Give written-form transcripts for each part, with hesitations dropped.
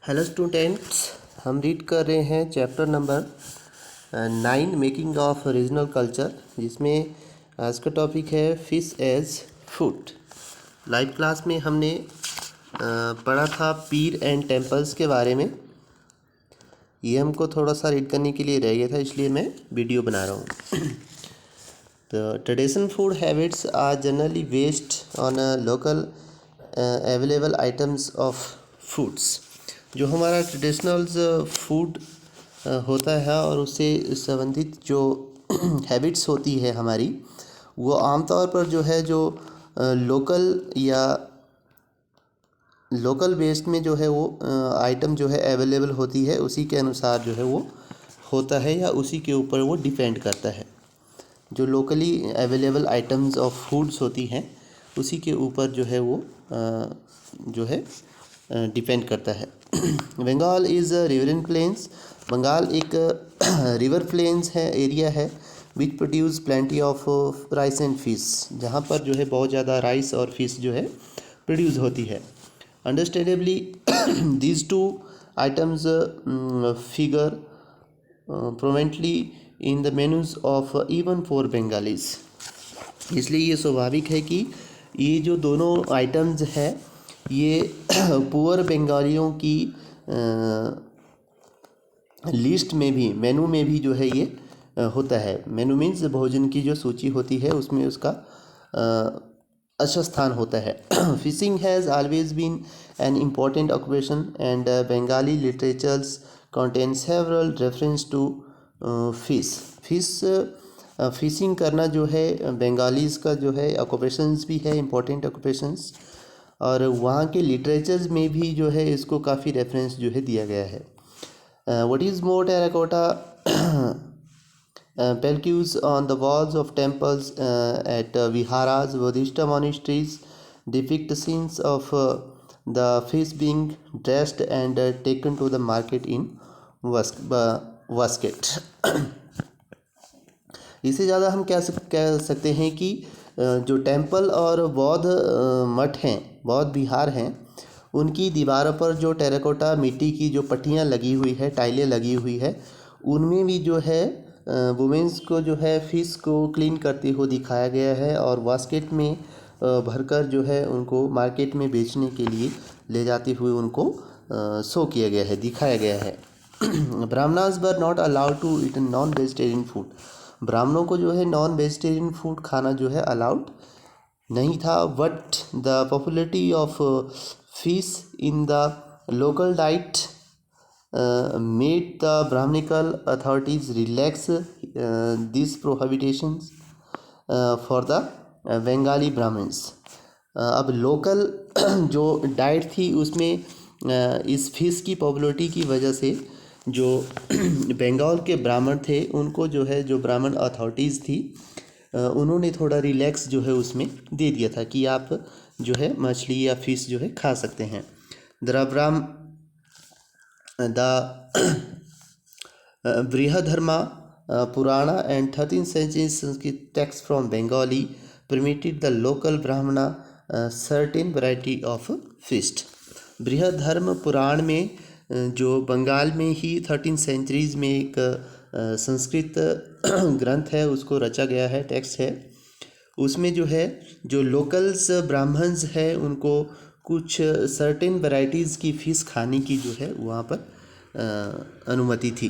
Hello students, हम read कर रहे हैं chapter number 9 making of regional culture, जिसमें आज का टॉपिक है fish as food. Live class में हमने पढ़ा था पीर एंड टेम्पल्स के बारे में। ये हमको थोड़ा सा रीड करने के लिए रह गया था, इसलिए मैं वीडियो बना रहा हूँ। तो traditional food habits are generally based on local available items of foods. जो हमारा ट्रेडिशनल फूड होता है और उससे संबंधित जो हैबिट्स होती है हमारी, वो आमतौर पर जो है जो लोकल या लोकल बेस्ड में जो है वो आइटम जो है अवेलेबल होती है, उसी के अनुसार जो है वो होता है या उसी के ऊपर वो डिपेंड करता है। जो locally available items of foods होती हैं उसी के ऊपर जो है वो जो है डिपेंड करता है। Bengal is riverine plains. Bengal एक रिवर प्लेन्स है, एरिया है which produce plenty of rice and fish, जहाँ पर जो है बहुत ज़्यादा राइस और फिश जो है प्रोड्यूस होती है। Understandably these two items figure prominently in the menus of even for Bengalis. इसलिए ये स्वाभाविक है कि ये जो दोनों आइटम्स है ये पुअर बंगालियों की लिस्ट में भी, मेनू में भी जो है ये होता है। मेनू मीन्स भोजन की जो सूची होती है उसमें उसका अच्छा स्थान होता है। Fishing has always been an important occupation and Bengali literatures contain several reference to fishing करना जो है बंगालीज का जो है ऑक्यूपेशंस भी है, इम्पोर्टेंट ऑक्यूपेशंस, और वहाँ के लिटरेचर्स में भी जो है इसको काफ़ी रेफरेंस जो है दिया गया है। What is more terracotta pelcues on the walls of temples at viharas, Buddhist monasteries depict scenes of the fish being dressed and taken to the market in basket. इससे ज़्यादा हम कह सकते हैं कि जो टेम्पल और बौद्ध मठ हैं, बौद्ध विहार हैं, उनकी दीवारों पर जो टेराकोटा मिट्टी की जो पट्टियाँ लगी हुई है, टाइलें लगी हुई है, उनमें भी जो है वुमेंस को जो है फ़िश को क्लीन करते हुए दिखाया गया है और बास्केट में भरकर जो है उनको मार्केट में बेचने के लिए ले जाते हुए उनको शो किया गया है, दिखाया गया है। Brahmanas were not allowed to eat non vegetarian food. ब्राह्मणों को जो है नॉन वेजिटेरियन फूड खाना जो है अलाउड नहीं था। But the popularity of fish in the local diet made the Brahminical authorities relax these prohibitions for the Bengali Brahmins. अब लोकल जो डाइट थी उसमें इस फिश की पॉपुलरिटी की वजह से जो बंगाल के ब्राह्मण थे उनको जो है, जो ब्राह्मण अथॉरिटीज़ थी, उन्होंने थोड़ा रिलैक्स जो है उसमें दे दिया था कि आप जो है मछली या फिश जो है खा सकते हैं। The Brihadharma Purana and 13th century Sanskrit text from Bengali permitted the local Brahmana certain variety of feast. बृहधर्म पुराण में जो बंगाल में ही 13 सेंचुरीज में एक संस्कृत ग्रंथ है उसको रचा गया है, टेक्स्ट है, उसमें जो है जो लोकल्स ब्राह्मण्स है उनको कुछ सर्टेन वैराइटीज़ की फ़िश खाने की जो है वहाँ पर अनुमति थी।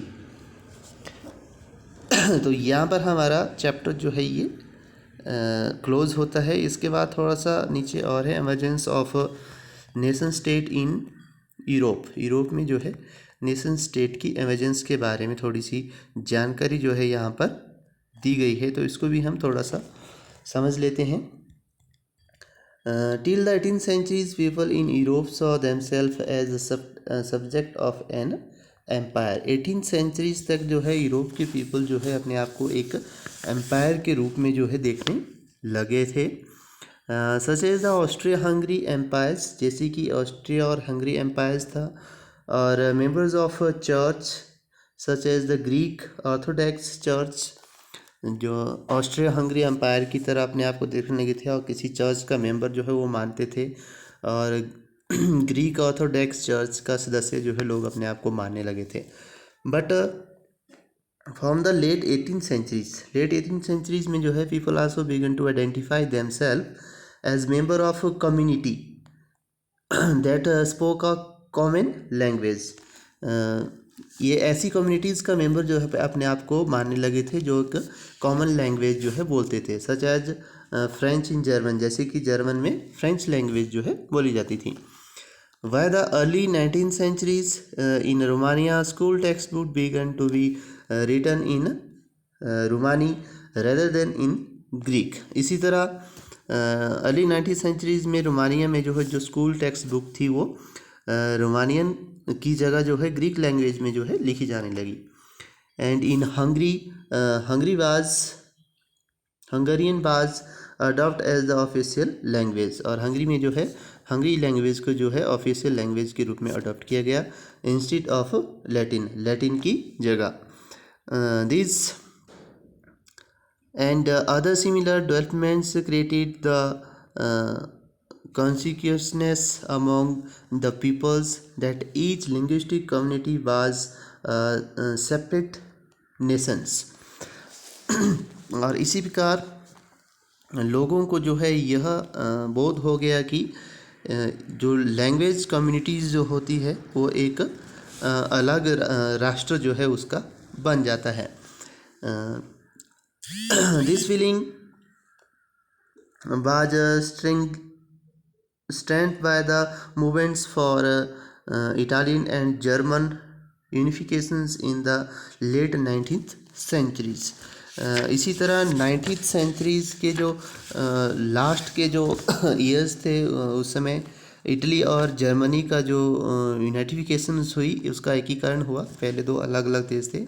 तो यहाँ पर हमारा चैप्टर जो है ये क्लोज़ होता है। इसके बाद थोड़ा सा नीचे और है, emergence of nation state in Europe. Europe में जो है नेशन स्टेट की एमर्जेंस के बारे में थोड़ी सी जानकारी जो है यहाँ पर दी गई है, तो इसको भी हम थोड़ा सा समझ लेते हैं। Till the 18th centuries, people in Europe saw themselves as a subject of an empire. 18th centuries तक जो है यूरोप के पीपल जो है अपने आप को एक एम्पायर के रूप में जो है देखने लगे थे। Such as the Austria Hungary empires, जैसे कि ऑस्ट्रिया और हंगरी एम्पायर्स था, और members of church such as the Greek Orthodox church, जो ऑस्ट्रिया हंगरी एम्पायर की तरह अपने आप को देखने लगे थे और किसी चर्च का मेंबर जो है वो मानते थे। और ग्रीक ऑर्थोडॉक्स चर्च का सदस्य जो है लोग अपने आप को मानने लगे थे। But from the late 18th centuries में जो है people also began to identify themselves as member of community that spoke a common language. ये ऐसी कम्युनिटीज़ का मेंबर जो है अपने आप को मानने लगे थे जो एक कॉमन लैंग्वेज जो है बोलते थे, such as French in German, जैसे कि जर्मन में फ्रेंच लैंग्वेज जो है बोली जाती थी। By the early 19th centuries, in Romania, school textbook began to be written in Romani rather than in Greek. इसी तरह अर्ली 19th centuries में रोमानिया में जो है जो स्कूल टेक्स्ट बुक थी वो रोमानियन की जगह जो है ग्रीक लैंग्वेज में जो है लिखी जाने लगी। And in Hungarian was adopt as the official language, और हंगरी में जो है हंगरी लैंग्वेज को जो है ऑफिशियल लैंग्वेज के रूप में अडॉप्ट किया गया इंस्टीड ऑफ लैटिन की जगह। This and other similar developments created the consciousness among the peoples that each linguistic community was separate nations। और इसी प्रकार लोगों को जो है यह बोध हो गया कि जो लैंग्वेज कम्युनिटीज़ जो होती है वो एक अलग राष्ट्र जो है उसका बन जाता है। This feeling was strengthened by the movements for Italian and German unifications in the late 19th centuries। इसी तरह 19th centuries के जो लास्ट के जो ईयर्स थे उस समय इटली और जर्मनी का जो यूनिफिकेशंस हुई उसका एकीकरण हुआ। पहले दो अलग अलग देश थे,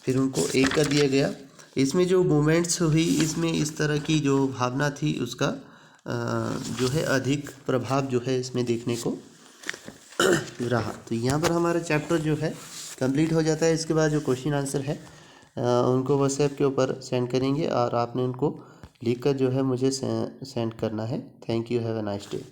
फिर उनको एक कर दिया गया। इसमें जो मूवमेंट्स हुई इसमें इस तरह की जो भावना थी उसका जो है अधिक प्रभाव जो है इसमें देखने को रहा। तो यहाँ पर हमारा चैप्टर जो है कंप्लीट हो जाता है। इसके बाद जो क्वेश्चन आंसर है उनको व्हाट्सएप के ऊपर सेंड करेंगे और आपने उनको लिख कर जो है मुझे सेंड करना है। Thank you, have a nice day.